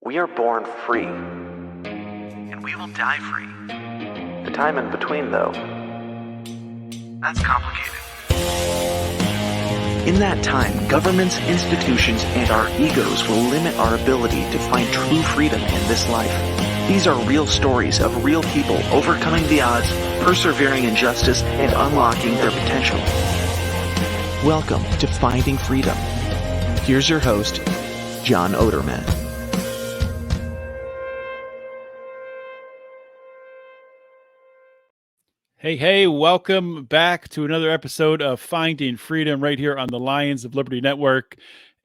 We are born free, and we will die free. The time in between, though, that's complicated. In that time, governments, institutions, and our egos will limit our ability to find true freedom in this life. These are real stories of real people overcoming the odds, persevering in justice, and unlocking their potential. Welcome to Finding Freedom. Here's your host, John Oderman. Hey, welcome back to another episode of Finding Freedom right here on the Lions of Liberty Network.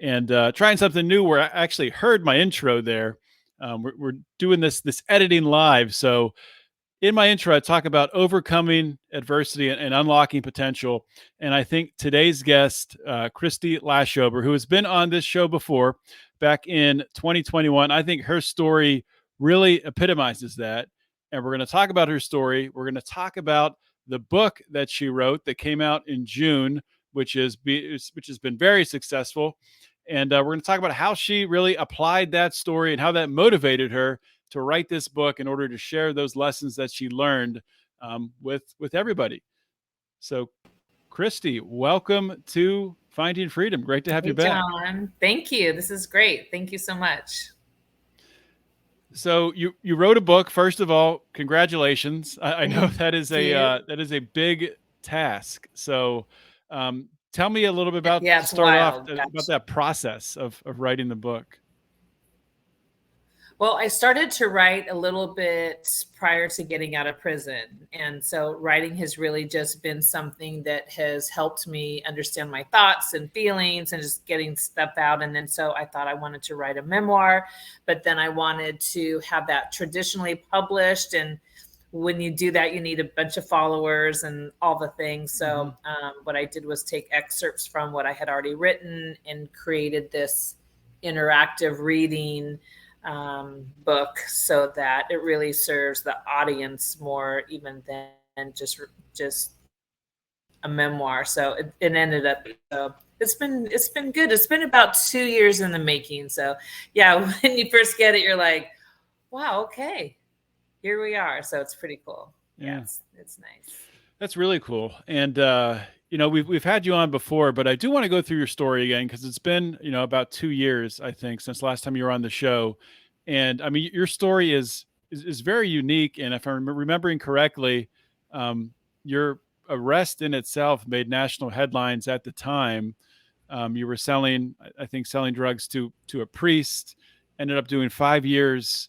And trying something new where I actually heard my intro there. We're doing this editing live. So in my intro, I talk about overcoming adversity and unlocking potential. And I think today's guest, Kristy Laschober, who has been on this show before back in 2021, I think her story really epitomizes that. And we're going to talk about her story. We're going to talk about the book that she wrote that came out in June, which has been very successful. And we're going to talk about how she really applied that story and how that motivated her to write this book in order to share those lessons that she learned with everybody. So, Kristy, welcome to Finding Freedom. Great to have you back. John, thank you. This is great. Thank you so much. So you wrote a book. First of all, congratulations. I know that is a big task. So tell me a little bit about about that process of writing the book. Well, I started to write a little bit prior to getting out of prison. And so writing has really just been something that has helped me understand my thoughts and feelings and just getting stuff out. And then so I thought I wanted to write a memoir, but then I wanted to have that traditionally published. And when you do that, you need a bunch of followers and all the things. So what I did was take excerpts from what I had already written and created this interactive reading book so that it really serves the audience more even than just a memoir. So it ended up, it's been good. It's been about 2 years in the making. So yeah, when you first get it, you're like, wow, okay, here we are. So it's pretty cool. Yeah, it's nice. That's really cool. And we've had you on before, but I do want to go through your story again because it's been about 2 years, I think, since last time you were on the show. And I mean, your story is very unique. And if I'm remembering correctly, your arrest in itself made national headlines at the time. You were selling drugs to a priest, ended up doing 5 years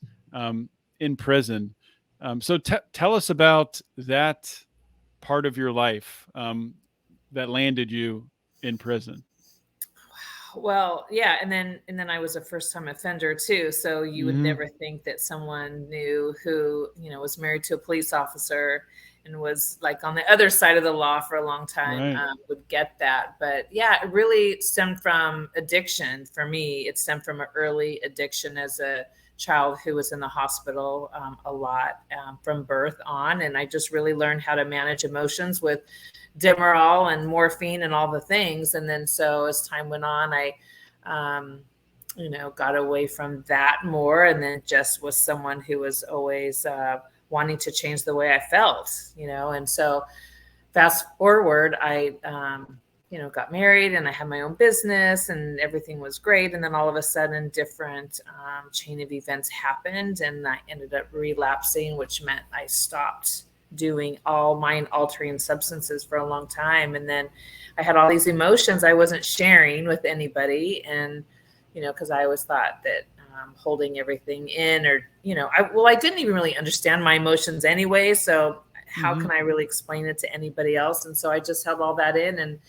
in prison. So tell us about that part of your life that landed you in prison. Well, yeah. And then I was a first time offender too. So you would never think that someone new who, was married to a police officer and was like on the other side of the law for a long time would get that. But yeah, it really stemmed from addiction for me. It stemmed from an early addiction as a child who was in the hospital a lot from birth on. And I just really learned how to manage emotions with Demerol and morphine and all the things. And then so as time went on, I, got away from that more and then just was someone who was always wanting to change the way I felt, and so fast forward, I, got married and I had my own business and everything was great. And then all of a sudden different chain of events happened and I ended up relapsing, which meant I stopped doing all mind altering substances for a long time. And then I had all these emotions I wasn't sharing with anybody. And, because I always thought that holding everything in or, I didn't even really understand my emotions anyway. So how can I really explain it to anybody else? And so I just held all that in. And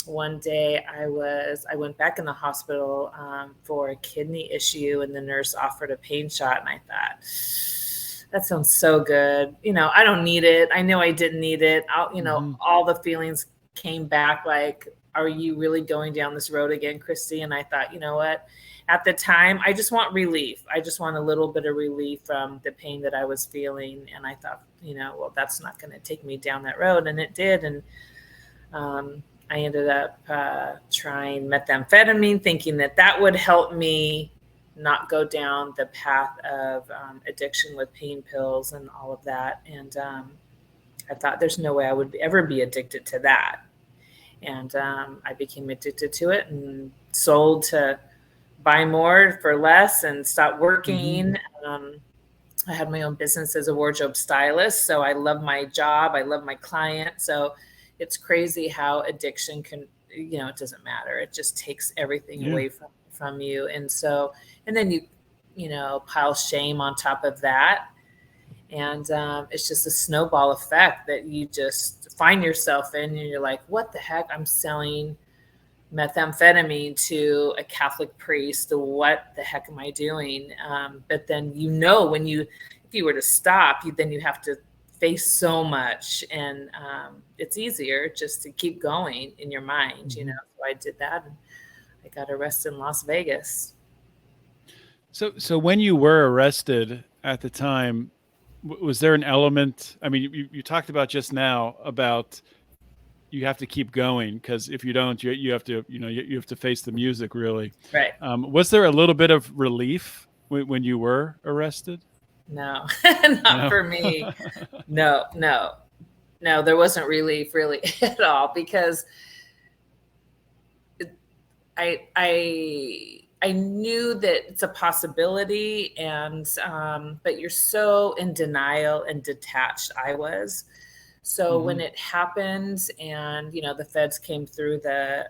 one day I went back in the hospital for a kidney issue and the nurse offered a pain shot. And I thought, that sounds so good. I don't need it. I know I didn't need it. All the feelings came back like, are you really going down this road again, Kristy? And I thought, you know what? At the time, I just want relief. I just want a little bit of relief from the pain that I was feeling. And I thought, well, that's not going to take me down that road. And it did. And I ended up trying methamphetamine, thinking that would help me not go down the path of addiction with pain pills and all of that. And I thought there's no way I would ever be addicted to that. And I became addicted to it and sold to buy more for less and stop working. I had my own business as a wardrobe stylist. So I love my job. I love my client. So it's crazy how addiction can, it doesn't matter. It just takes everything away from you. And so, and then you pile shame on top of that. And it's just a snowball effect that you just find yourself in, and you're like, what the heck? I'm selling methamphetamine to a Catholic priest. What the heck am I doing? But then, if you were to stop, then you have to face so much. And it's easier just to keep going in your mind, So I did that, and I got arrested in Las Vegas. So when you were arrested at the time, was there an element? I mean, you talked about just now about you have to keep going, because if you don't, you have to, you have to face the music, really. Right. Was there a little bit of relief when you were arrested? No, not for me. No, there wasn't relief really at all, because I knew that it's a possibility, and but you're so in denial and detached. I was. So when it happened, and the feds came through the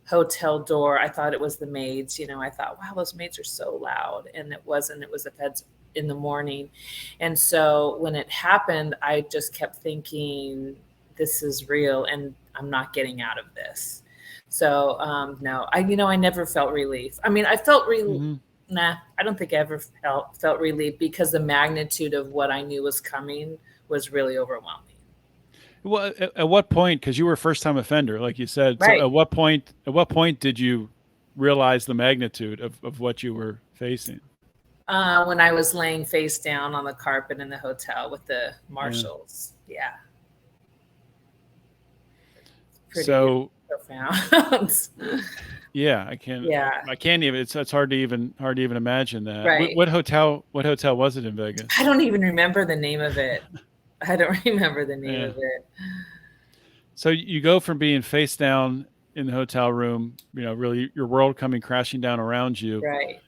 hotel door, I thought it was the maids. I thought, wow, those maids are so loud, and it wasn't. It was the feds in the morning. And so when it happened, I just kept thinking, this is real, and I'm not getting out of this. So no, I never felt relief. I mean, I felt relief. Nah, I don't think I ever felt relief, because the magnitude of what I knew was coming was really overwhelming. Well, at what point, because you were a first-time offender, like you said, right. So at what point did you realize the magnitude of what you were facing? When I was laying face down on the carpet in the hotel with the marshals. Yeah. Pretty profound. Yeah, I can't even. It's hard to even imagine that. Right. What hotel was it in Vegas? I don't even remember the name of it. I don't remember the name of it. So you go from being face down in the hotel room, really your world coming crashing down around you. Right.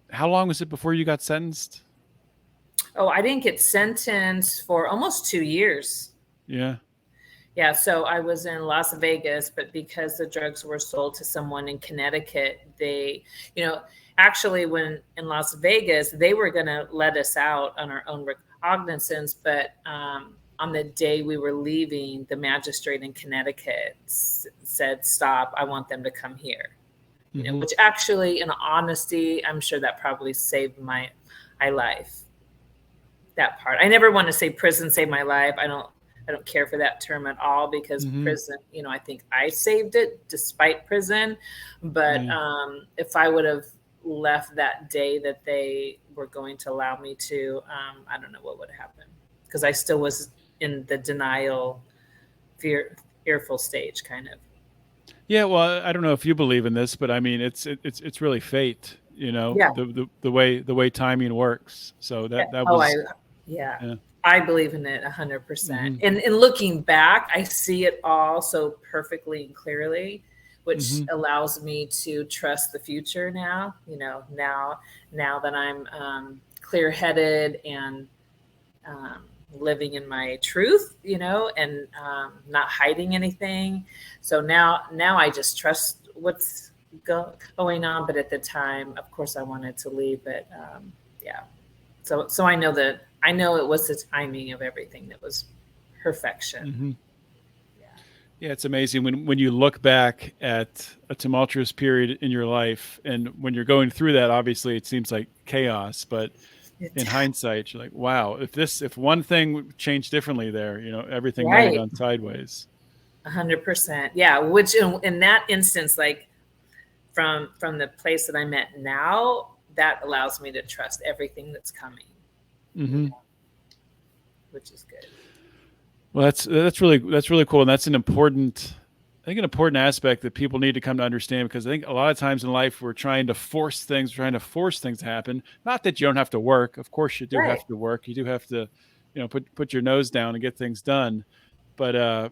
How long was it before you got sentenced? Oh, I didn't get sentenced for almost 2 years. Yeah. Yeah, so I was in Las Vegas, but because the drugs were sold to someone in Connecticut, they, actually when in Las Vegas, they were going to let us out on our own recognizance, but on the day we were leaving, the magistrate in Connecticut said, stop, I want them to come here. Which actually, in honesty, I'm sure that probably saved my life. That part. I never want to say prison saved my life. I don't care for that term at all, because prison, I think I saved it despite prison. But if I would have left that day that they were going to allow me to, I don't know what would happen, because I still was in the denial, fearful stage, kind of. Yeah, well, I don't know if you believe in this, but I mean, it's really fate, the way timing works. So that was. I believe in it 100%. And looking back, I see it all so perfectly and clearly, which allows me to trust the future now. Now that I'm clear-headed and living in my truth, and not hiding anything. So now I just trust what's going on. But at the time, of course, I wanted to leave. But so I know it was the timing of everything that was perfection. Yeah, it's amazing when you look back at a tumultuous period in your life, and when you're going through that, obviously it seems like chaos, but in hindsight, you're like, wow, if one thing changed differently there, everything might have gone sideways. 100%. Yeah. Which in that instance, like from the place that I'm at now, that allows me to trust everything that's coming. Which is good. Well, that's really cool, and that's an important think an important aspect that people need to come to understand, because I think a lot of times in life we're trying to force things to happen. Not that you don't have to work. Of course you do Right. have to work. You do have to, put your nose down and get things done. But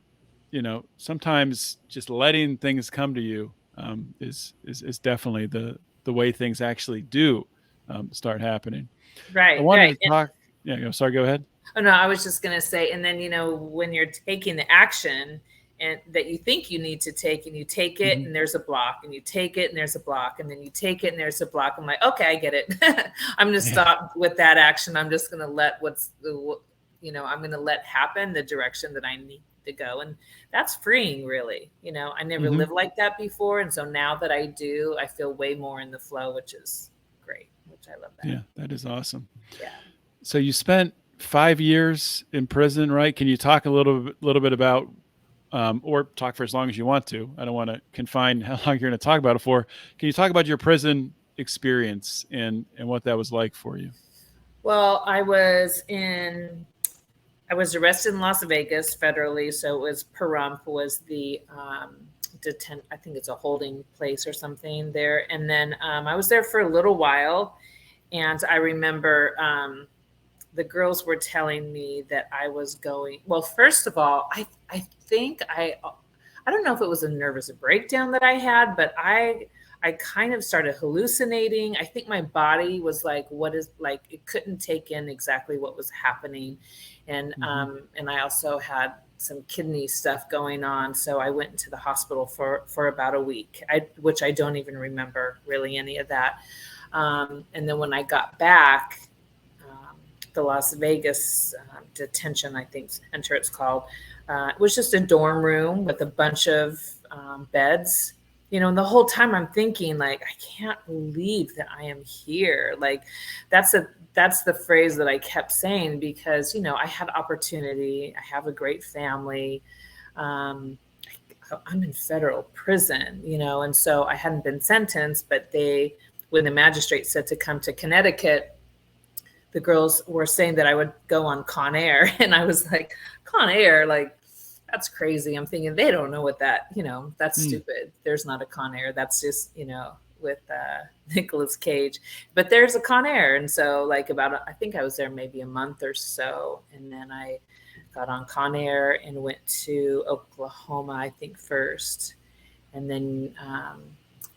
sometimes just letting things come to you is definitely the way things actually do start happening. I Right. wanted Right. to talk. Yeah, sorry, go ahead. Oh no, I was just going to say, and then, when you're taking the action and that you think you need to take, and you take it and there's a block, and you take it and there's a block, and then you take it and there's a block. I'm like, okay, I get it. I'm going to stop with that action. I'm just going to let I'm going to let happen the direction that I need to go. And that's freeing, really. I never lived like that before. And so now that I do, I feel way more in the flow, which is great, which I love that. Yeah, that is awesome. Yeah. So you spent 5 years in prison, right? Can you talk a little bit about, or talk for as long as you want to? I don't want to confine how long you're going to talk about it for. Can you talk about your prison experience and what that was like for you? Well, I was arrested in Las Vegas federally. So it was Pahrump was the I think it's a holding place or something there. And then I was there for a little while. And I remember the girls were telling me that I was going, well, first of all, I think I don't know if it was a nervous breakdown that I had, but I kind of started hallucinating. I think my body was like, it couldn't take in exactly what was happening. And I also had some kidney stuff going on. So I went into the hospital for about a week, which I don't even remember really any of that. And then when I got back, the Las Vegas detention, I think center it's called, it was just a dorm room with a bunch of beds. And the whole time I'm thinking, like, I can't believe that I am here. Like, that's the phrase that I kept saying, because, I had opportunity. I have a great family. I'm in federal prison, and so I hadn't been sentenced, but when the magistrate said to come to Connecticut, the girls were saying that I would go on Con Air. And I was like, Con Air, like, that's crazy. I'm thinking they don't know what that, that's stupid. There's not a Con Air. That's just, with Nicolas Cage, but there's a Con Air. And so like I think I was there maybe a month or so. And then I got on Con Air and went to Oklahoma, I think first. And then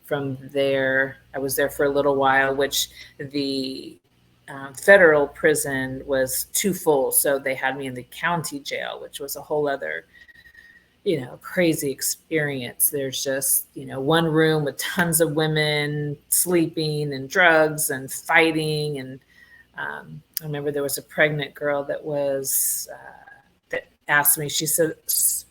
from there, I was there for a little while, which the federal prison was too full. So they had me in the county jail, which was a whole other, crazy experience. There's just, one room with tons of women sleeping and drugs and fighting. And I remember there was a pregnant girl that asked me, she said,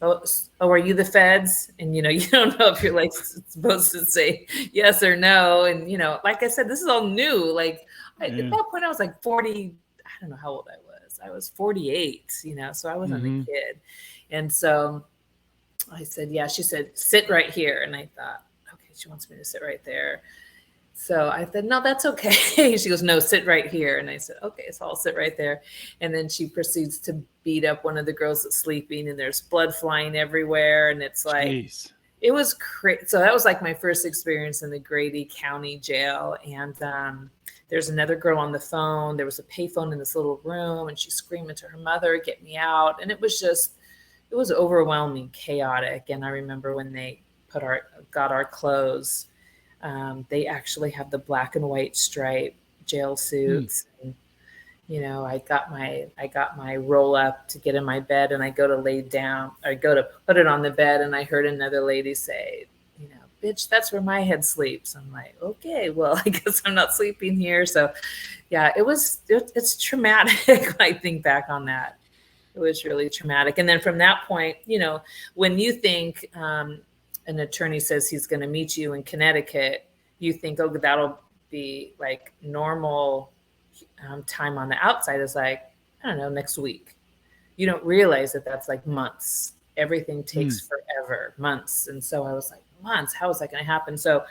oh, are you the feds? And, you don't know if you're like supposed to say yes or no. And, like I said, this is all new. Like, at that point, I was like 40. I don't know how old I was. I was 48, so I wasn't a kid. And so I said, yeah. She said, sit right here. And I thought, okay, she wants me to sit right there. So I said, no, that's okay. She goes, no, sit right here. And I said, okay, so I'll sit right there. And then she proceeds to beat up one of the girls that's sleeping, and there's blood flying everywhere. And it's like, Jeez. It was crazy. So that was like my first experience in the Grady County Jail. And there's another girl on the phone. There was a payphone in this little room, and she's screaming to her mother, get me out. And it was overwhelming, chaotic. And I remember when they got our clothes, they actually have the black and white stripe jail suits. And, I got my roll up to get in my bed, and I go to lay down, or go to put it on the bed. And I heard another lady say, bitch, that's where my head sleeps. I'm like, okay, well, I guess I'm not sleeping here. So yeah, it's traumatic. I think back on that. It was really traumatic. And then from that point, when you think an attorney says he's going to meet you in Connecticut, you think, oh, that'll be like normal time on the outside is like, I don't know, next week. You don't realize that that's like months. Everything takes forever, months. And so I was like, months, how is that going to happen? So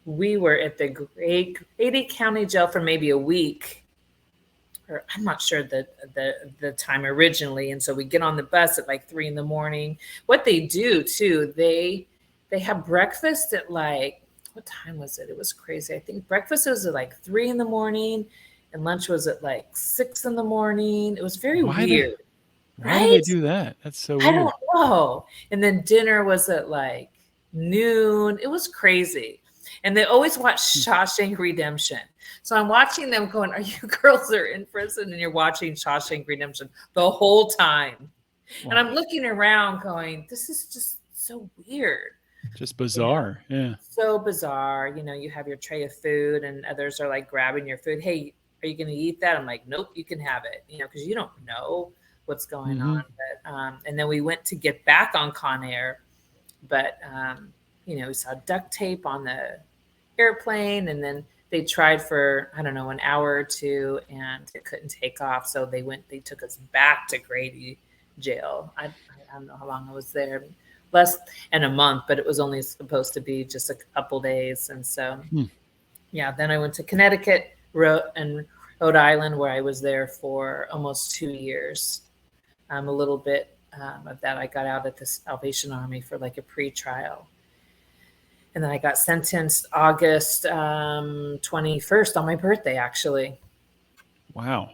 we were at the Grady County Jail for maybe a week or I'm not sure the time originally. And so we get on the bus at like 3 a.m. What they do too, they have breakfast at like, what time was it? It was crazy. I think breakfast was at like 3 a.m. and lunch was at like 6 a.m. It was very weird. Why do they do that? That's so weird. I don't know. And then dinner was at like noon. It was crazy. And they always watch Shawshank Redemption. So I'm watching them going, are you girls are in prison? And you're watching Shawshank Redemption the whole time. Wow. And I'm looking around going, this is just so weird. Just bizarre. You know? Yeah. So bizarre. You know, you have your tray of food and others are like grabbing your food. Hey, are you going to eat that? I'm like, nope, you can have it. You know, because you don't know what's going on. But and then we went to get back on Con Air. But, you know, we saw duct tape on the airplane, and then they tried for, I don't know, an hour or two, and it couldn't take off. So they took us back to Grady jail. I don't know how long I was there, less than a month, but it was only supposed to be just a couple days. And so, yeah, then I went to Connecticut and Rhode Island, where I was there for almost 2 years. A little bit of that I got out at the Salvation Army for like a pre-trial. And then I got sentenced August 21st on my birthday, actually. Wow.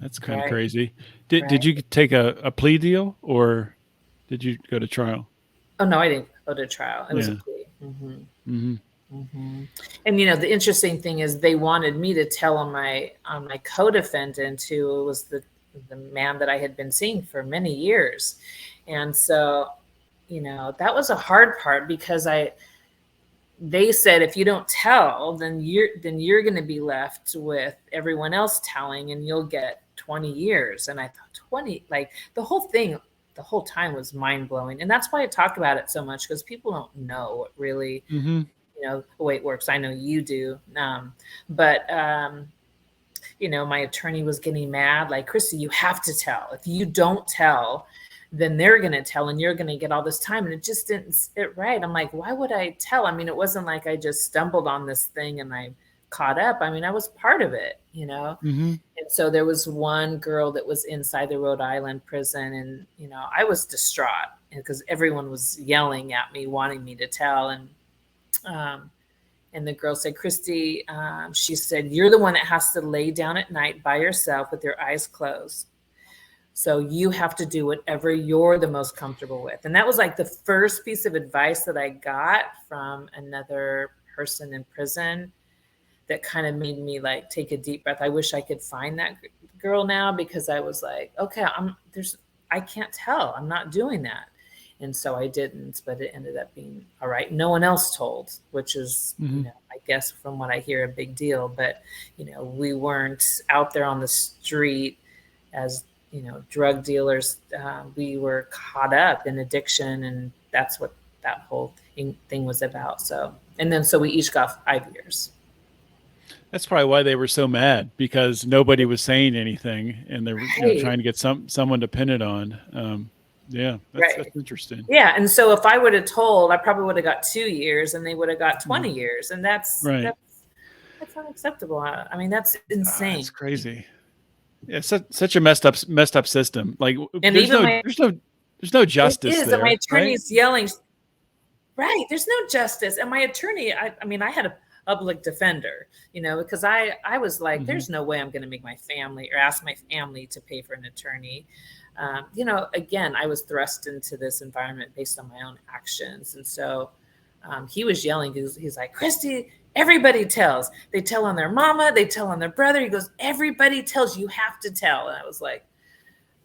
That's kind of crazy. Did you take a plea deal, or did you go to trial? Oh, no, I didn't go to trial. It was a plea. And, you know, the interesting thing is they wanted me to tell on my co-defendant, who was the man that I had been seeing for many years. And so, you know, that was a hard part, because they said, if you don't tell, then you're going to be left with everyone else telling, and you'll get 20 years. And I thought 20, like the whole time was mind blowing. And that's why I talk about it so much, because people don't know what really, you know, the way it works. I know you do. You know, my attorney was getting mad, like, Kristy, you have to tell. If you don't tell, then they're going to tell, and you're going to get all this time. And it just didn't sit right. I'm like, why would I tell? I mean, it wasn't like I just stumbled on this thing and I caught up. I mean, I was part of it, you know? And so there was one girl that was inside the Rhode Island prison, and, you know, I was distraught because everyone was yelling at me, wanting me to tell. And the girl said, Kristy, she said, you're the one that has to lay down at night by yourself with your eyes closed. So you have to do whatever you're the most comfortable with. And that was like the first piece of advice that I got from another person in prison that kind of made me like take a deep breath. I wish I could find that girl now, because I was like, okay, I can't tell. I'm not doing that. And so I didn't, but it ended up being all right. No one else told, which is, you know, I guess from what I hear, a big deal. But, you know, we weren't out there on the street as, you know, drug dealers. We were caught up in addiction, and that's what that whole thing was about. So we each got 5 years. That's probably why they were so mad, because nobody was saying anything, and they were trying to get someone to pin it on. Yeah, that's interesting. Yeah, and so if I would have told, I probably would have got 2 years, and they would have got 20 years, and that's unacceptable. I mean, that's insane. It's crazy. Yeah, such a messed up system. Like, and there's no justice. It is, there, and my attorney's yelling. Right, there's no justice, and my attorney. I mean, I had a public defender, you know, because I was like, there's no way I'm going to make my family or ask my family to pay for an attorney. You know, again, I was thrust into this environment based on my own actions. And so he was yelling. He's like, Kristy, everybody tells. They tell on their mama. They tell on their brother. He goes, everybody tells, you have to tell. And I was like,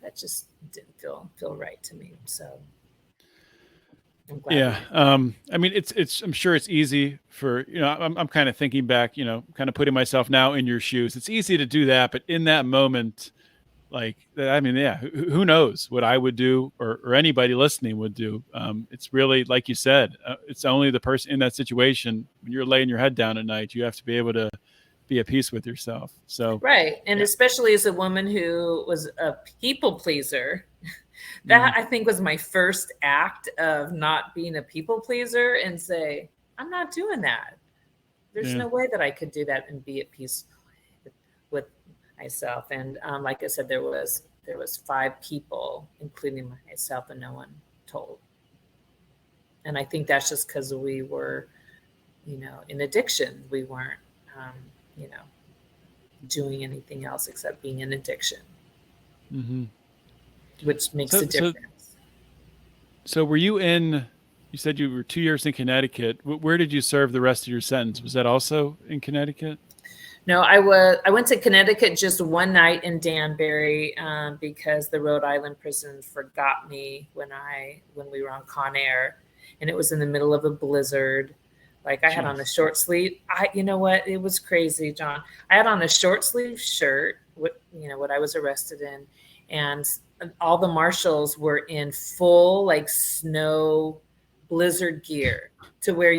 that just didn't feel right to me. So I'm glad. Yeah. I mean, I'm sure it's easy for, you know, I'm kind of thinking back, you know, kind of putting myself now in your shoes. It's easy to do that. But in that moment, like, I mean, yeah, who knows what I would do, or anybody listening would do. It's really, like you said, it's only the person in that situation. When you're laying your head down at night, you have to be able to be at peace with yourself. So, right. And especially as a woman who was a people pleaser, that I think was my first act of not being a people pleaser, and say, I'm not doing that. There's no way that I could do that and be at peace with myself. And like I said, there was 5 people, including myself, and no one told. And I think that's just because we were, in addiction. We weren't, you know, doing anything else except being in addiction, Mm-hmm. which makes So, a so, difference. so were you in? You said you were 2 years in Connecticut. Where did you serve the rest of your sentence? Was that also in Connecticut? No, I went to Connecticut just one night in Danbury because the Rhode Island prison forgot me when we were on Con Air, and it was in the middle of a blizzard. Like I had on a Jeez. short sleeve. You know what? It was crazy, John. I had on a short sleeve shirt, what I was arrested in, and all the marshals were in full like snow blizzard gear to where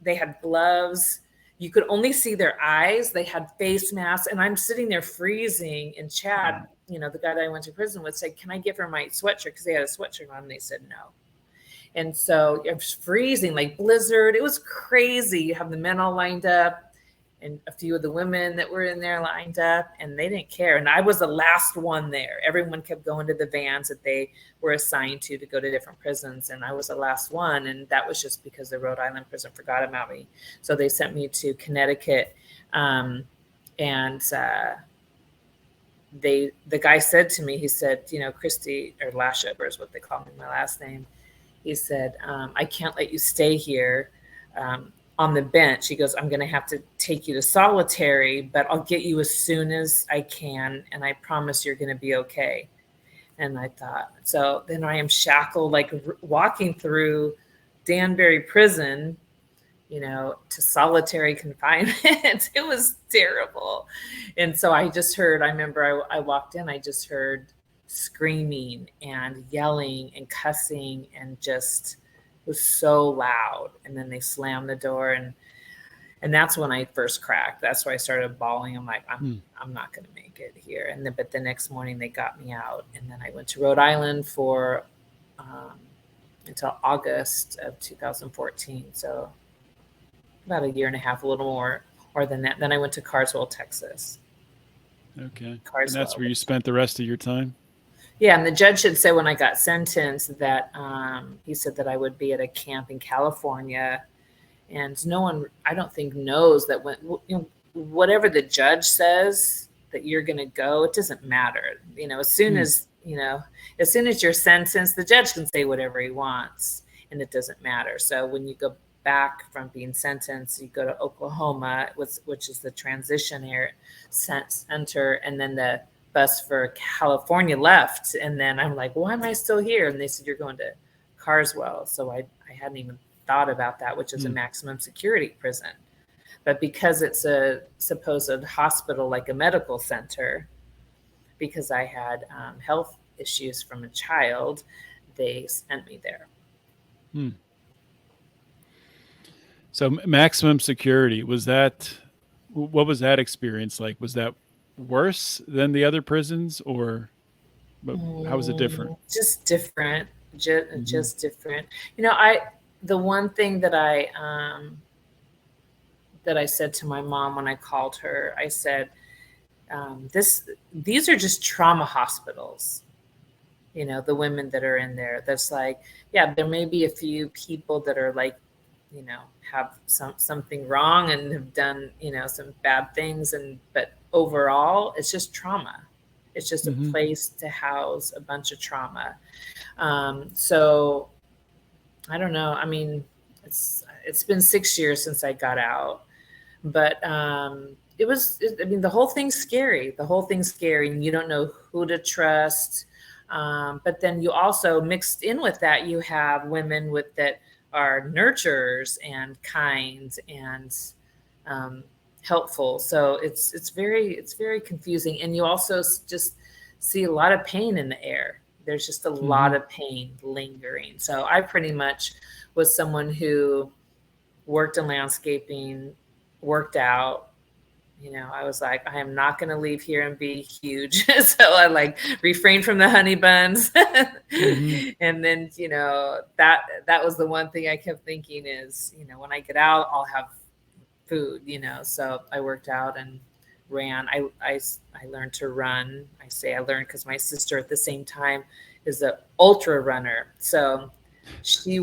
they had gloves. You could only see their eyes. They had face masks, and I'm sitting there freezing. And Chad, the guy that I went to prison with, said, "Can I give her my sweatshirt?" Because they had a sweatshirt on. And they said no. And so I was freezing, like blizzard. It was crazy. You have the men all lined up, and a few of the women that were in there lined up, and they didn't care. And I was the last one there. Everyone kept going to the vans that they were assigned to go to different prisons, and I was the last one. And that was just because the Rhode Island prison forgot about me. So they sent me to Connecticut, and the guy said to me, he said, Kristy, or Lashober is what they call me, my last name. He said, I can't let you stay here on the bench. He goes, I'm going to have to take you to solitary, but I'll get you as soon as I can. And I promise you're going to be okay. And I thought, so then I am shackled, like walking through Danbury prison, to solitary confinement. It was terrible. And so I remember I walked in, I just heard screaming and yelling and cussing, and just was so loud. And then they slammed the door, and that's when I first cracked. That's where I started bawling. I'm like, I'm not going to make it here. But the next morning they got me out, and then I went to Rhode Island for until August of 2014. So about a year and a half, a little more than that. Then I went to Carswell, Texas. Okay. Carswell. And that's where you spent the rest of your time? Yeah, and the judge had said when I got sentenced that he said that I would be at a camp in California, and no one, I don't think, knows that when whatever the judge says that you're going to go, it doesn't matter. As soon as you're sentenced, the judge can say whatever he wants, and it doesn't matter. So when you go back from being sentenced, you go to Oklahoma, which is the transition center, and then the bus for California left. And then I'm like, why am I still here? And they said, you're going to Carswell. So I hadn't even thought about that, which is a maximum security prison. But because it's a supposed hospital, like a medical center, because I had health issues from a child, they sent me there. So maximum security, what was that experience like? Was that worse than the other prisons, or how was it different? Just different, just different. The one thing that I said to my mom when I called her, I said, these are just trauma hospitals. The women that are in there, that's like, yeah, there may be a few people that are like, have something wrong and have done, some bad things. But overall, it's just trauma. It's just a place to house a bunch of trauma. So I don't know. I mean, it's been 6 years since I got out, but the whole thing's scary. The whole thing's scary, and you don't know who to trust. But then you also, mixed in with that, you have women that are nurturers and kind and helpful. So it's very confusing, and you also just see a lot of pain in the air. There's just a lot of pain lingering. So I pretty much was someone who worked in landscaping, worked out. I was like, I am not going to leave here and be huge. So I refrained from the honey buns. And then, that was the one thing I kept thinking is, when I get out, I'll have food, So I worked out and ran. I learned to run. I say I learned because my sister at the same time is an ultra runner. So she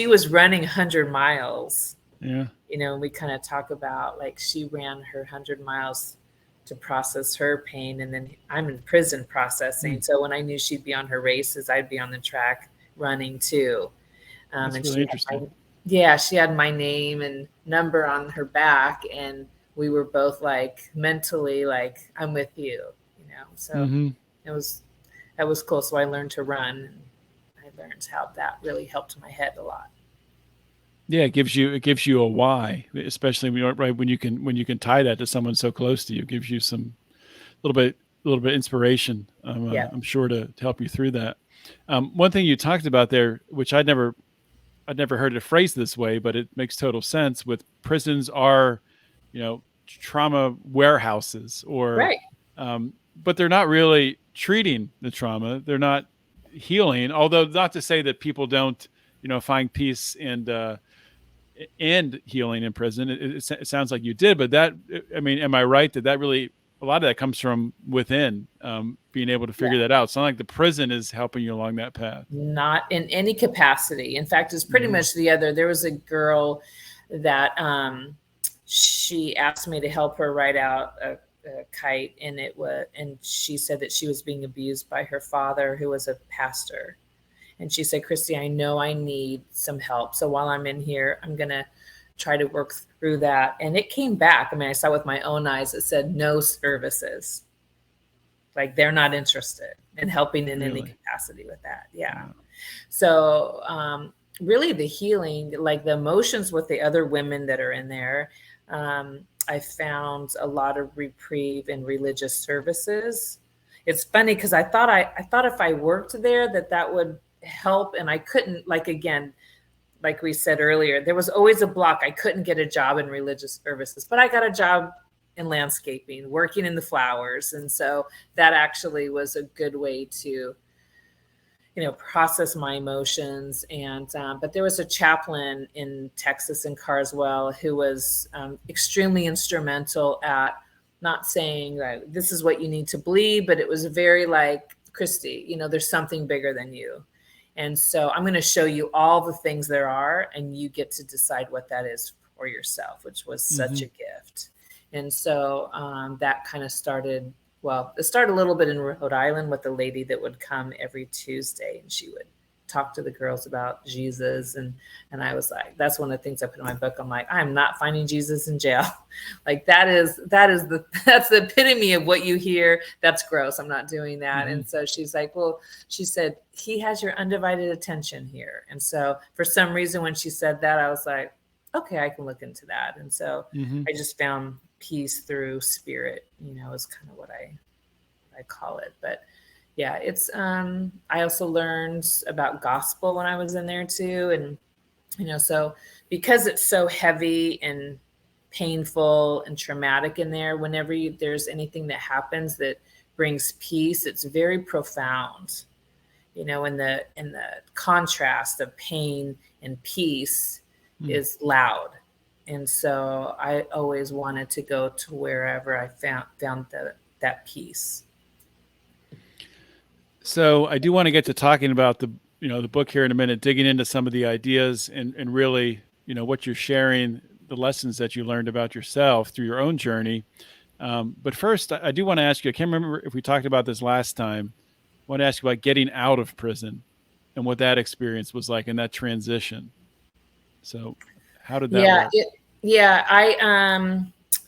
was running 100 miles. Yeah. And we kind of talk about like she ran her 100 miles to process her pain, and then I'm in prison processing. So when I knew she'd be on her races, I'd be on the track running too. That's And really interesting. she had my name and number on her back, and we were both like mentally like, I'm with you, So that was cool. So I learned to run, and I learned how that really helped my head a lot. Yeah, it gives you a why, especially when you can tie that to someone so close to you. It gives you some little bit inspiration. I'm sure to help you through that. One thing you talked about there, which I'd never heard it phrased this way, but it makes total sense. With prisons are, trauma warehouses, or, Right. but they're not really treating the trauma. They're not healing. Although not to say that people don't, find peace and healing in prison. It sounds like you did, but am I right that really, a lot of that comes from within, being able to figure that out? It's not like the prison is helping you along that path. Not in any capacity. In fact, it's pretty much the other. There was a girl that she asked me to help her write out a kite, and she said that she was being abused by her father, who was a pastor. And she said, Kristy, I know I need some help. So while I'm in here, I'm going to try to work through that. And it came back. I mean, I saw with my own eyes, it said no services. Like they're not interested in helping in any capacity with that. Yeah. Wow. So really the healing, like the emotions with the other women that are in there, I found a lot of reprieve in religious services. It's funny because I thought if I worked there that would help, and I couldn't. Like again, like we said earlier, there was always a block. I couldn't get a job in religious services, but I got a job in landscaping, working in the flowers, and so that actually was a good way to process my emotions. And but there was a chaplain in Texas, in Carswell, who was extremely instrumental at not saying like this is what you need to believe, but it was very like, Kristy, there's something bigger than you. And so I'm going to show you all the things there are, and you get to decide what that is for yourself, which was such a gift. And so that kind of started, it started a little bit in Rhode Island with a lady that would come every Tuesday, and she would talk to the girls about Jesus. And I was like, that's one of the things I put in my book. I'm like, I'm not finding Jesus in jail. Like that's the epitome of what you hear. That's gross. I'm not doing that. And so she's like, she said, he has your undivided attention here. And so for some reason, when she said that, I was like, okay, I can look into that. And so I just found peace through spirit, is kind of what I call it. But yeah, it's I also learned about gospel when I was in there too. And so because it's so heavy and painful and traumatic in there, whenever there's anything that happens that brings peace, it's very profound. In the contrast of pain and peace is loud. And so I always wanted to go to wherever I found that peace. So I do want to get to talking about the book here in a minute, digging into some of the ideas and really, what you're sharing, the lessons that you learned about yourself through your own journey. But first, I do want to ask you, I can't remember if we talked about this last time. I want to ask you about getting out of prison and what that experience was like in that transition. So how did that work?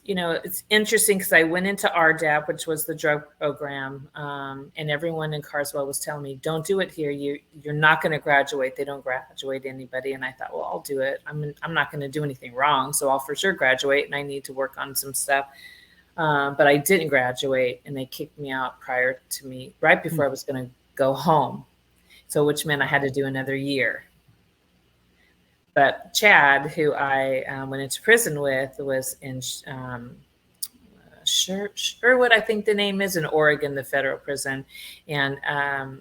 It's interesting because I went into RDAP, which was the drug program, and everyone in Carswell was telling me, don't do it here. You're not going to graduate. They don't graduate anybody. And I thought, well, I'll do it. I'm not going to do anything wrong, so I'll for sure graduate, and I need to work on some stuff. But I didn't graduate, and they kicked me out right before I was going to go home. So which meant I had to do another year. But Chad, who I went into prison with, was in Sherwood, I think the name is, in Oregon, the federal prison. And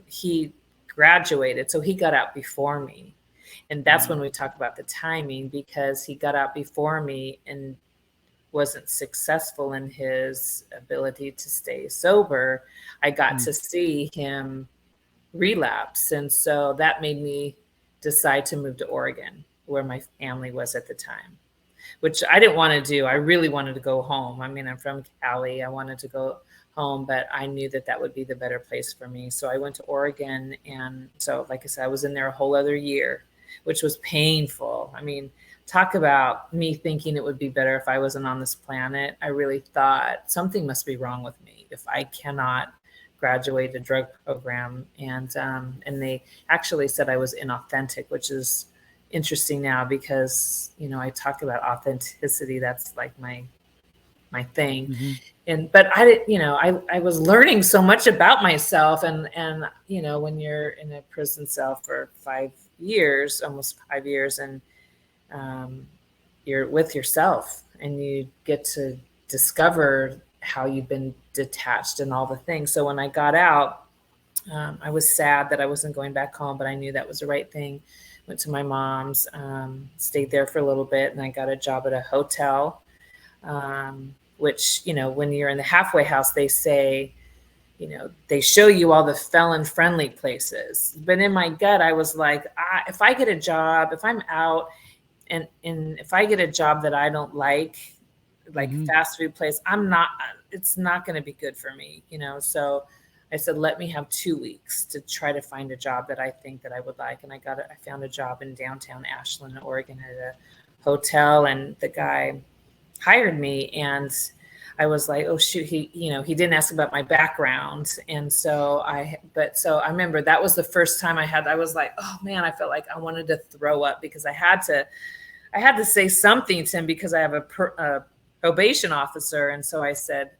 he graduated, so he got out before me. And that's when we talk about the timing, because he got out before me, and wasn't successful in his ability to stay sober, I got to see him relapse. And so that made me decide to move to Oregon, where my family was at the time, which I didn't want to do. I really wanted to go home. I mean, I'm from Cali. I wanted to go home, but I knew that that would be the better place for me. So I went to Oregon. And so, like I said, I was in there a whole other year, which was painful. I mean, talk about me thinking it would be better if I wasn't on this planet. I really thought something must be wrong with me if I cannot graduate a drug program. And they actually said I was inauthentic, which is interesting now because, you know, I talk about authenticity. That's like my thing. But I didn't, you know, I was learning so much about myself, and, you know, when you're in a prison cell for 5 years, almost 5 years, and you're with yourself and you get to discover how you've been detached and all the things. So when I got out, I was sad that I wasn't going back home, but I knew that was the right thing. Went to my mom's, stayed there for a little bit, and I got a job at a hotel, which, you know, when you're in the halfway house, they say, you know, they show you all the felon friendly places. But in my gut, I was like, if I get a job, if I'm out and if I get a job that I don't like fast food place, it's not going to be good for me, you know? So I said, let me have 2 weeks to try to find a job that I think that I would like. And I found a job in downtown Ashland, Oregon at a hotel, and the guy hired me, and I was like, oh shoot, he didn't ask about my background. And so I remember that was the first time I was like, oh man, I felt like I wanted to throw up, because I had to say something to him, because I have a probation officer. And so I said,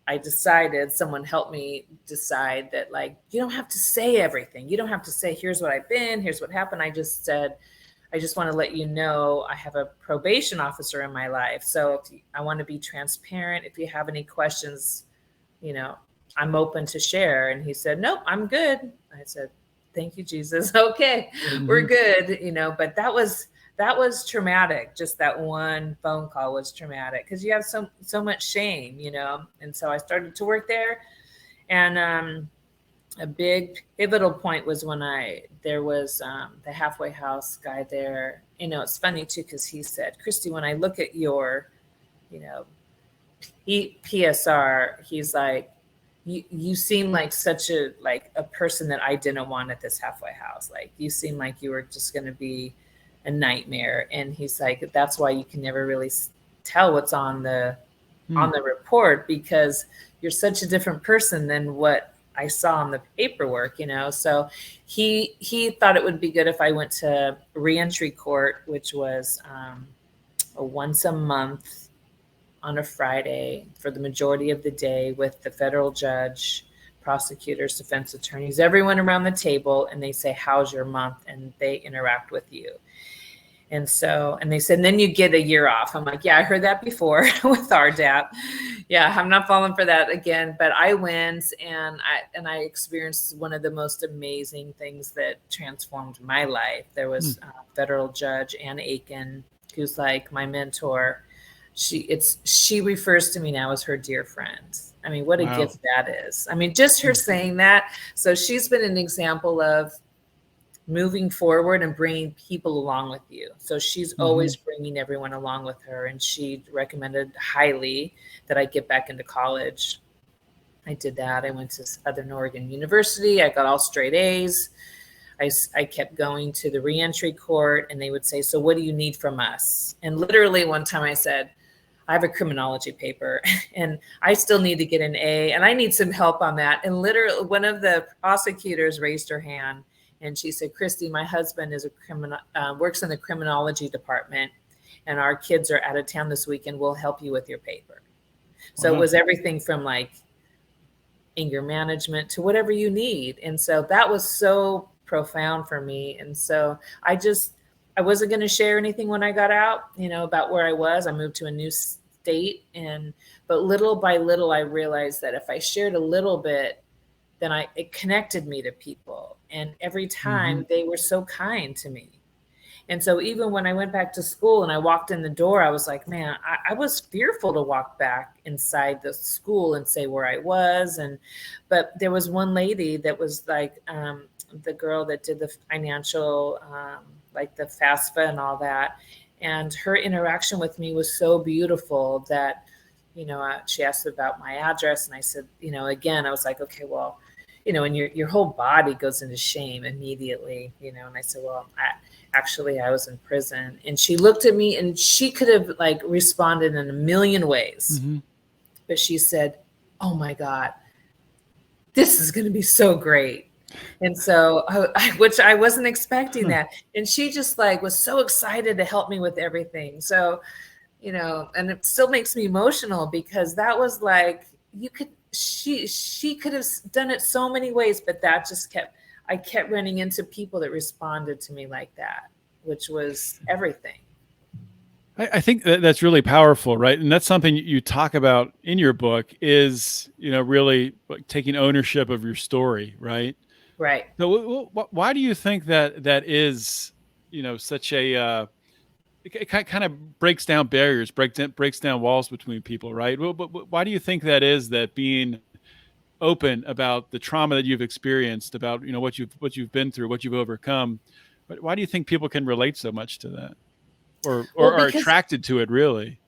I decided, someone helped me decide that, like, you don't have to say everything. You don't have to say, here's what I've been, here's what happened. I just said, I just want to let you know I have a probation officer in my life. So I want to be transparent. If you have any questions, you know, I'm open to share. And he said, nope, I'm good. I said, thank you, Jesus. Okay, we're good. You know, but that was traumatic. Just that one phone call was traumatic, because you have so much shame, you know. And so I started to work there, and a big pivotal point was when there was the halfway house guy there. You know, it's funny too, because he said, Kristy, when I look at your, you know, PSR, he's like, you seem like such a person that I didn't want at this halfway house. Like, you seem like you were just going to be a nightmare. And he's like, that's why you can never really tell what's on the report, because you're such a different person than what I saw on the paperwork, you know. So he thought it would be good if I went to reentry court, which was a once a month on a Friday for the majority of the day, with the federal judge, prosecutors, defense attorneys, everyone around the table, and they say, how's your month? And they interact with you. And so, and they said, and then you get a year off. I'm like, yeah, I heard that before with RDAP. Yeah, I'm not falling for that again. But I went, and I experienced one of the most amazing things that transformed my life. There was federal judge Ann Aiken, who's like my mentor. She refers to me now as her dear friend. I mean, what a gift that is. I mean, just her saying that. So she's been an example of moving forward and bringing people along with you. So she's always bringing everyone along with her. And she recommended highly that I get back into college. I did that. I went to Southern Oregon University. I got all straight A's. I kept going to the reentry court, and they would say, so what do you need from us? And literally one time I said, I have a criminology paper and I still need to get an A, and I need some help on that. And literally one of the prosecutors raised her hand, and she said, Kristy, my husband is works in the criminology department, and our kids are out of town this weekend. We'll help you with your paper. So it was everything from like anger management to whatever you need. And so that was so profound for me. And so I wasn't going to share anything when I got out, you know, about where I was. I moved to a new state, but little by little, I realized that if I shared a little bit, then it connected me to people. And every time they were so kind to me. And so even when I went back to school and I walked in the door, I was like, man, I was fearful to walk back inside the school and say where I was. But there was one lady that was like, the girl that did the financial, like the FAFSA and all that. And her interaction with me was so beautiful that, she asked about my address, and I said, again, I was like, okay, well, and your whole body goes into shame immediately, and I said, well, I was in prison. And she looked at me, and she could have like responded in a million ways. Mm-hmm. But she said, oh my God, this is going to be so great. And so, which I wasn't expecting that. And she just like was so excited to help me with everything. So, and it still makes me emotional because that was like, she could have done it so many ways, but that just I kept running into people that responded to me like that, which was everything. I think that's really powerful, right? And that's something you talk about in your book is, really like taking ownership of your story, right? Right. So why do you think that is, such a, it kind of breaks down barriers, breaks down walls between people, right? Why do you think that is, that being open about the trauma that you've experienced, about, what you've been through, what you've overcome, but why do you think people can relate so much to that? Or are attracted to it, really?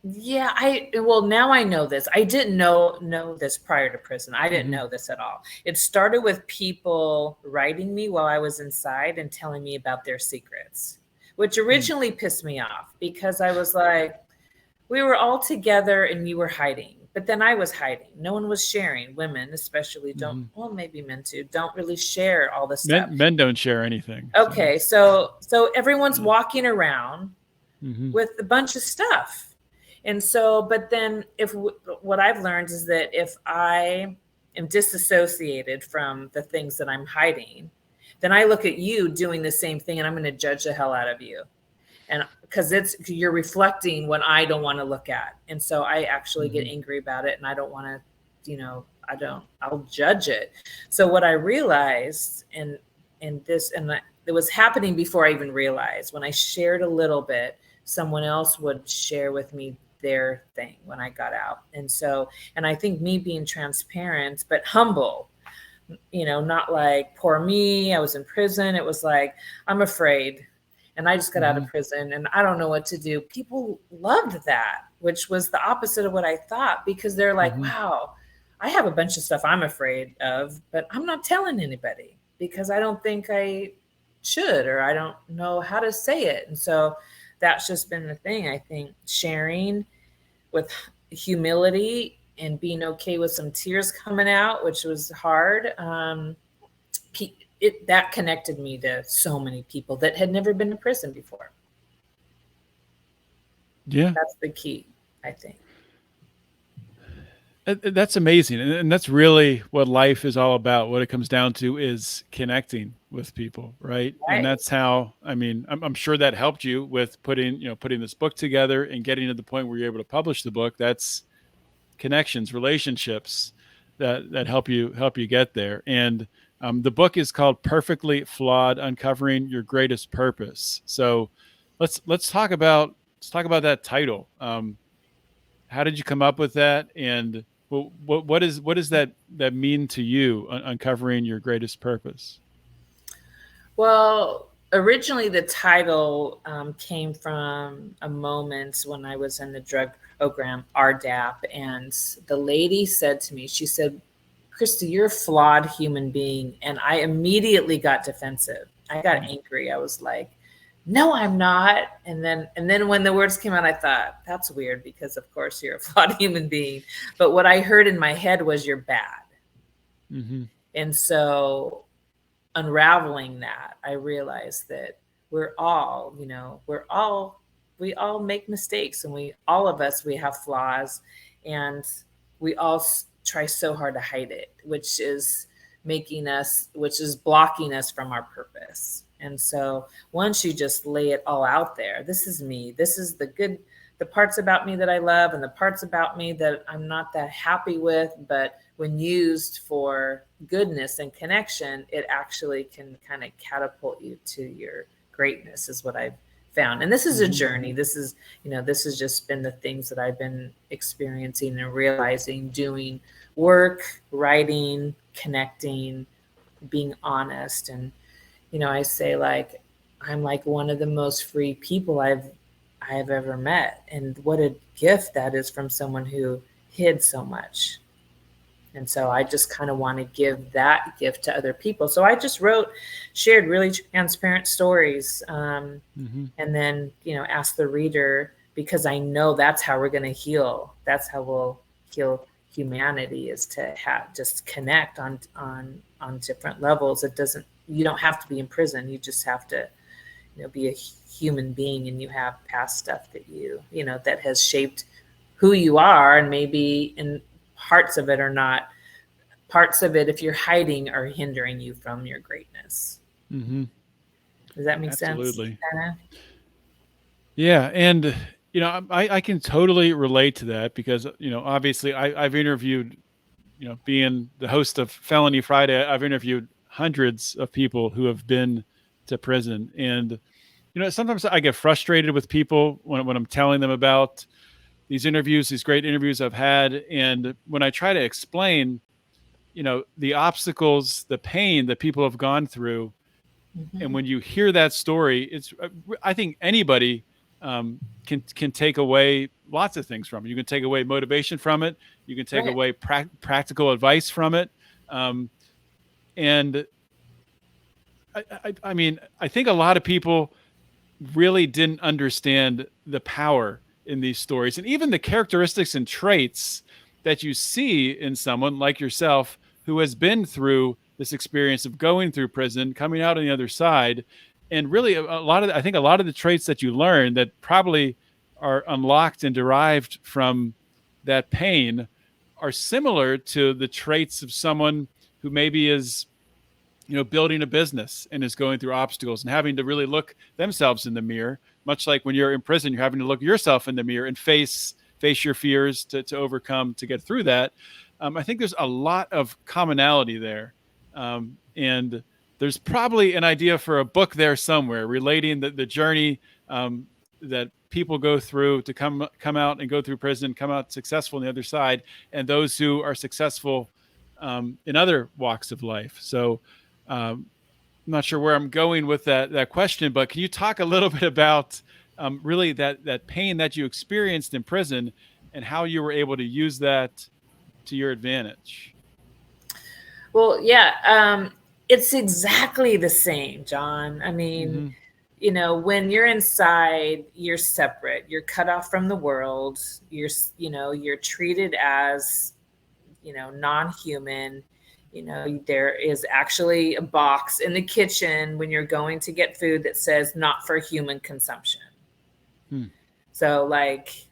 Yeah, now I know this. I didn't know this prior to prison. I didn't know this at all. It started with people writing me while I was inside and telling me about their secrets, which originally pissed me off because I was like, we were all together and you were hiding. But then I was hiding. No one was sharing. Women especially well, maybe men too, don't really share all this stuff. Men don't share anything. Okay, so everyone's walking around with a bunch of stuff. And so, but then what I've learned is that if I am disassociated from the things that I'm hiding, then I look at you doing the same thing and I'm going to judge the hell out of you. And because you're reflecting what I don't want to look at. And so I actually get angry about it and I don't want to, I'll judge it. So what I realized it was happening before I even realized, when I shared a little bit, someone else would share with me their thing when I got out. And I think me being transparent, but humble, not like poor me, I was in prison. It was like, I'm afraid. And I just got out of prison and I don't know what to do. People loved that, which was the opposite of what I thought, because they're like, wow, I have a bunch of stuff I'm afraid of, but I'm not telling anybody because I don't think I should, or I don't know how to say it. And so that's just been the thing. I think sharing with humility and being okay with some tears coming out, which was hard. That connected me to so many people that had never been to prison before. Yeah. That's the key, I think. That's amazing. And that's really what life is all about. What it comes down to is connecting with people, right? And that's how, I'm sure that helped you with putting this book together and getting to the point where you're able to publish the book. That's connections, relationships that help you get there. And the book is called Perfectly Flawed: Uncovering Your Greatest Purpose. So let's talk about that title. How did you come up with that? And what does that mean to you, uncovering your greatest purpose? Well, originally the title came from a moment when I was in the drug program, RDAP, and the lady said to me, she said, Kristy, you're a flawed human being. And I immediately got defensive. I got angry. I was like, no, I'm not. And then when the words came out, I thought, that's weird because of course you're a flawed human being. But what I heard in my head was you're bad. And so unraveling that, I realized that we all make mistakes, and all of us have flaws, and we all try so hard to hide it, which is blocking us from our purpose. And so once you just lay it all out there, this is me, this is the parts about me that I love and the parts about me that I'm not that happy with, but when used for goodness and connection, it actually can kind of catapult you to your greatness is what I've found. And this is a journey. This is, this has just been the things that I've been experiencing and realizing, doing work, writing, connecting, being honest. And, I say like, I'm like one of the most free people I've ever met. And what a gift that is from someone who hid so much. And so I just kind of want to give that gift to other people. So I just shared really transparent stories, and then, ask the reader, because I know that's how we're going to heal. That's how we'll heal humanity, is to just connect on different levels. You don't have to be in prison. You just have to, be a human being, and you have past stuff that that has shaped who you are, and maybe in parts of it, if you're hiding, are hindering you from your greatness. Mm-hmm. Does that make Absolutely. sense, Anna? Yeah. And, I can totally relate to that, because, obviously I've interviewed, being the host of Felony Friday, I've interviewed hundreds of people who have been to prison. And, sometimes I get frustrated with people when I'm telling them about these great interviews I've had. And when I try to explain, the obstacles, the pain that people have gone through. And when you hear that story, I think anybody can take away lots of things from it. You can take away motivation from it. You can take away practical advice from it. And I mean, I think a lot of people really didn't understand the power in these stories, and even the characteristics and traits that you see in someone like yourself, who has been through this experience of going through prison, coming out on the other side. And really I think a lot of the traits that you learn that probably are unlocked and derived from that pain are similar to the traits of someone who maybe is, building a business and is going through obstacles and having to really look themselves in the mirror, much like when you're in prison, you're having to look yourself in the mirror and face your fears to overcome, to get through that. I think there's a lot of commonality there. And there's probably an idea for a book there somewhere relating the journey that people go through to come out and go through prison, come out successful on the other side, and those who are successful in other walks of life. So I'm not sure where I'm going with that question, but can you talk a little bit about really that pain that you experienced in prison and how you were able to use that to your advantage? Well, yeah, it's exactly the same, John. I mean, when you're inside, you're separate, you're cut off from the world. You're treated as, non-human. There is actually a box in the kitchen when you're going to get food that says not for human consumption. So like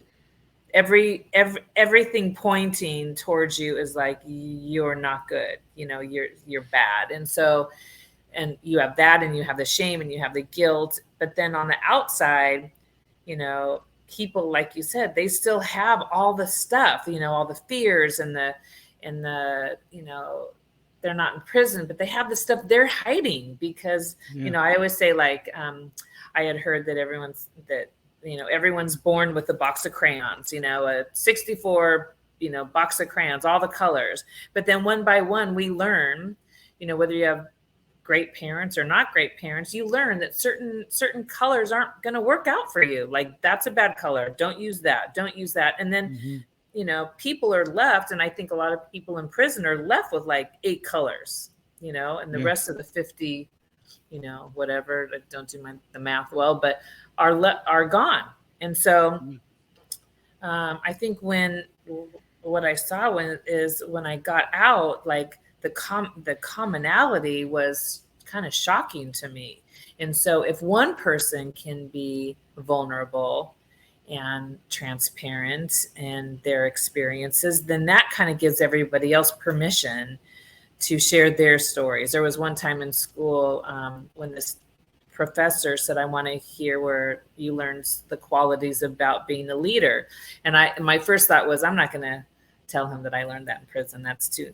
everything pointing towards you is like, you're not good, you're bad. And so, and you have that, and you have the shame, and you have the guilt. But then on the outside, people, like you said, they still have all the stuff, all the fears and the, they're not in prison, but they have the stuff they're hiding because, I always say, like, I had heard that everyone's born with a box of crayons, a 64, box of crayons, all the colors. But then one by one, we learn, whether you have great parents or not great parents, you learn that certain colors aren't going to work out for you. Like, that's a bad color. Don't use that. Don't use that. And then, people are left, and I think a lot of people in prison are left with like 8 colors, and the rest of the 50, whatever, I don't do the math well, but are gone. And so I think what I saw when I got out, like the commonality was kind of shocking to me. And so if one person can be vulnerable and transparent in their experiences, then that kind of gives everybody else permission to share their stories. There was one time in school when this professor said, I want to hear where you learned the qualities about being a leader. And my first thought was, I'm not going to tell him that I learned that in prison. That's too,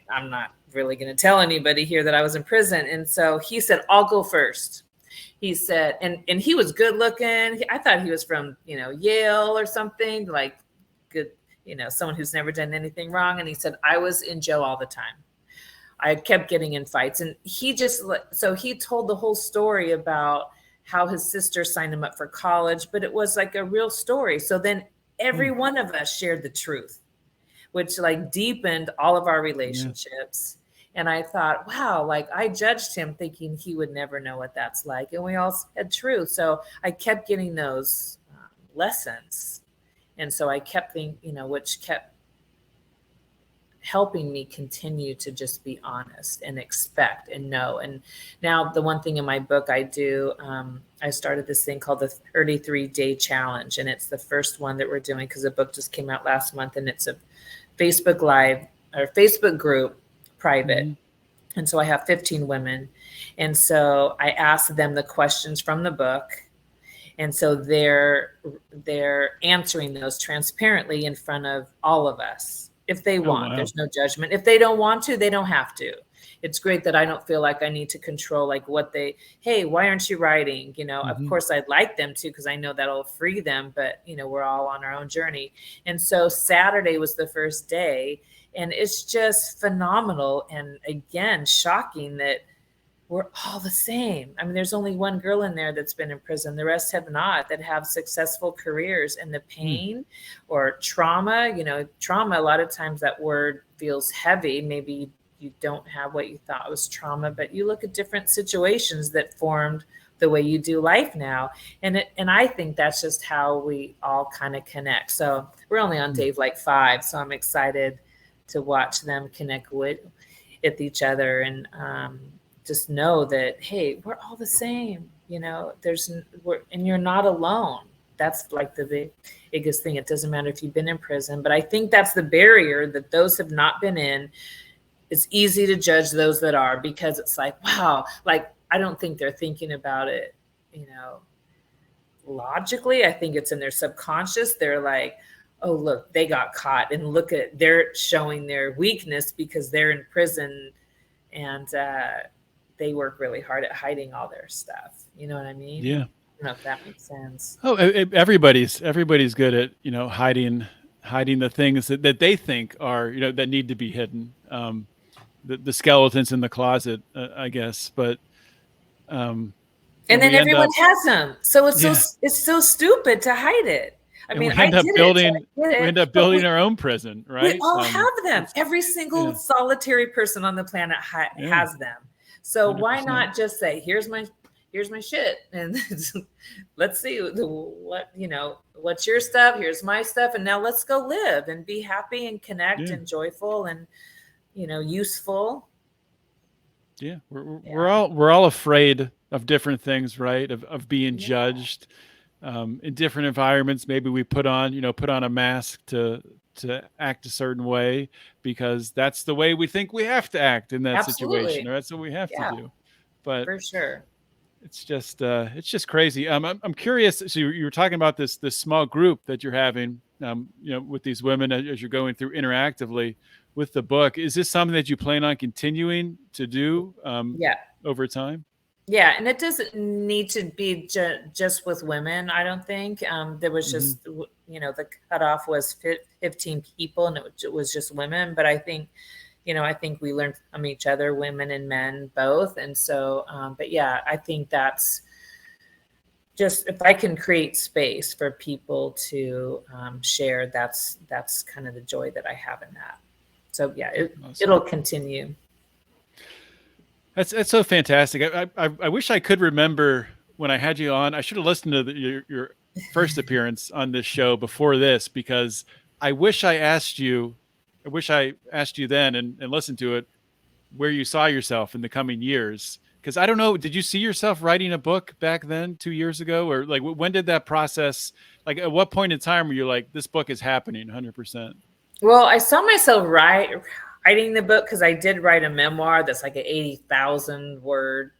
I'm not really going to tell anybody here that I was in prison. And so he said, I'll go first. he said, and he was good looking. I thought he was from, Yale or something, like good, someone who's never done anything wrong. And he said, I was in jail all the time. I kept getting in fights. And so he told the whole story about how his sister signed him up for college, but it was like a real story. So then every one of us shared the truth, which like deepened all of our relationships. And I thought, wow, like I judged him thinking he would never know what that's like. And we all had truth. So I kept getting those lessons. And so I kept thinking, which kept helping me continue to just be honest and expect and know. And now the one thing in my book I do, I started this thing called the 33-day challenge. And it's the first one that we're doing because the book just came out last month, and it's a Facebook Live or Facebook group, private. And so I have 15 women. And so I ask them the questions from the book. And so they're answering those transparently in front of all of us. If they want, there's no judgment. If they don't want to, they don't have to. It's great that I don't feel like I need to control like hey, why aren't you writing? Of course I'd like them to, because I know that'll free them, but we're all on our own journey. And so Saturday was the first day, and it's just phenomenal. And again, shocking that we're all the same. I mean, there's only one girl in there that's been in prison. The rest have not, that have successful careers. And the pain or trauma, trauma, a lot of times that word feels heavy. Maybe you don't have what you thought was trauma, but you look at different situations that formed the way you do life now. And I think that's just how we all kind of connect. So we're only on day like 5. So I'm excited to watch them connect with each other and just know that, hey, we're all the same. And you're not alone. That's like the biggest thing. It doesn't matter if you've been in prison, but I think that's the barrier that those have not been in. It's easy to judge those that are, because it's like, wow, like, I don't think they're thinking about it, logically. I think it's in their subconscious. They're like, oh, look, they got caught, and look at, they're showing their weakness because they're in prison, and they work really hard at hiding all their stuff. You know what I mean? Yeah. I don't know if that makes sense. Oh, everybody's good at, hiding the things that they think are, that need to be hidden. The skeletons in the closet, I guess, but, and then everyone has them. So it's so stupid to hide it. I mean, we end up building our own prison, right? We all have them. Every single solitary person on the planet has them. So 100%. Why not just say, here's my shit, and let's see what's your stuff, here's my stuff, and now let's go live and be happy and connect and joyful and useful. We're all afraid of different things, right? Of being judged in different environments. Maybe we put on a mask to act a certain way because that's the way we think we have to act in that situation, or that's what we have to do. But for sure, it's just crazy. I'm curious. So you were talking about this small group that you're having, with these women as you're going through interactively with the book. Is this something that you plan on continuing to do over time? Yeah, and it doesn't need to be just with women, I don't think. There was just, the cutoff was 15 people, and it was just women. But I think, we learned from each other, women and men both. And so, but yeah, I think that's just, if I can create space for people to share, that's kind of the joy that I have in that. So yeah, it'll continue. That's so fantastic. I wish I could remember when I had you on. I should have listened to your first appearance on this show before this, because I wish I asked you then and listened to it, where you saw yourself in the coming years. Because I don't know, did you see yourself writing a book back then 2 years ago? Or like, when did that process, like at what point in time were you like, this book is happening 100%? Well, I saw myself writing the book because I did write a memoir that's like an 80,000 word,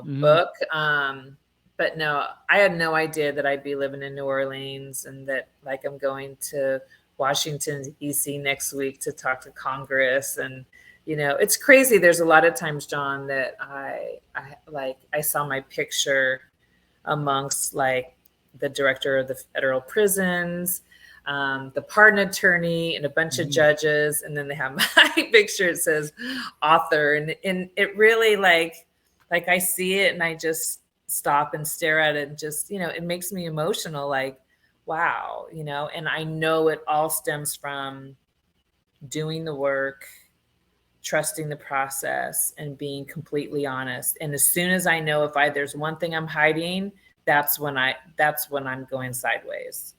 book. But no, I had no idea that I'd be living in New Orleans, and that like I'm going to Washington, D.C. next week to talk to Congress. And, it's crazy. There's a lot of times, John, that I saw my picture amongst like the director of the federal prisons, the pardon attorney, and a bunch of judges. And then they have my picture. It says author. And it really like I see it and I just stop and stare at it and just, it makes me emotional. Like, wow, and I know it all stems from doing the work, trusting the process, and being completely honest. And as soon as I know if there's one thing I'm hiding, that's when I'm going sideways.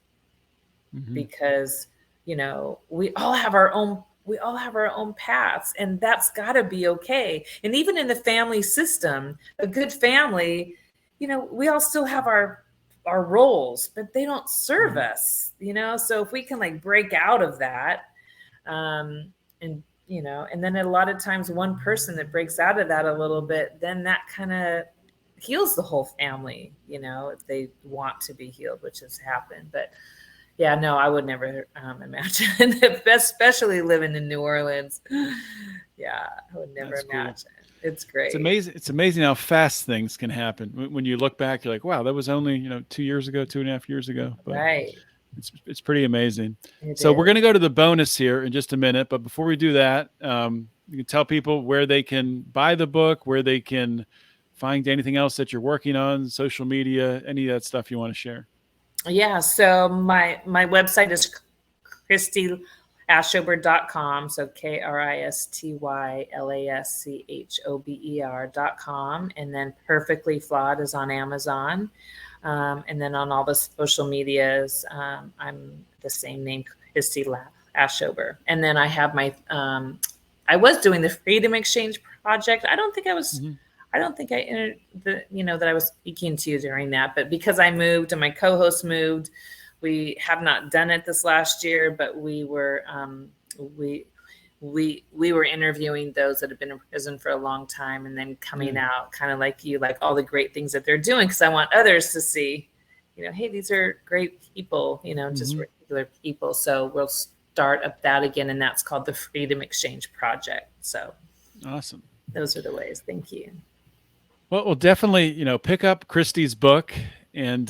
Because, we all have our own paths, and that's got to be okay. And even in the family system, a good family, we all still have our roles, but they don't serve us, so if we can like break out of that, and then a lot of times one person that breaks out of that a little bit, then that kind of heals the whole family, if they want to be healed, which has happened. But yeah, no, I would never imagine, especially living in New Orleans. Yeah, I would never imagine. Cool. It's great. It's amazing. It's amazing how fast things can happen. When you look back, you're like, wow, that was only 2 years ago, 2.5 years ago. But right. It's pretty amazing. So we're going to go to the bonus here in just a minute. But before we do that, you can tell people where they can buy the book, where they can find anything else that you're working on, social media, any of that stuff you want to share. Yeah. So my website is KristyLaschober.com. So KristyLaschober.com. And then Perfectly Flawed is on Amazon. And then on all the social medias, I'm the same name, Kristy Laschober. And then I have my, I was doing the Freedom Exchange Project. I don't think I entered that I was speaking to you during that, but because I moved and my co-host moved, we have not done it this last year, but we were, we were interviewing those that have been in prison for a long time and then coming out kind of like you, like all the great things that they're doing. Cause I want others to see, hey, these are great people, just regular people. So we'll start up that again. And that's called the Freedom Exchange Project. So awesome. Those are the ways. Thank you. Well, we'll definitely, pick up Kristy's book and,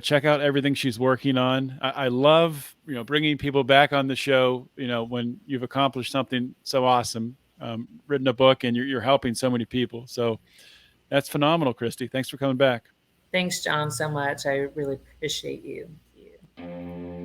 check out everything she's working on. I love, bringing people back on the show, when you've accomplished something so awesome, written a book and you're helping so many people. So that's phenomenal, Kristy. Thanks for coming back. Thanks, John, so much. I really appreciate you. Thank you.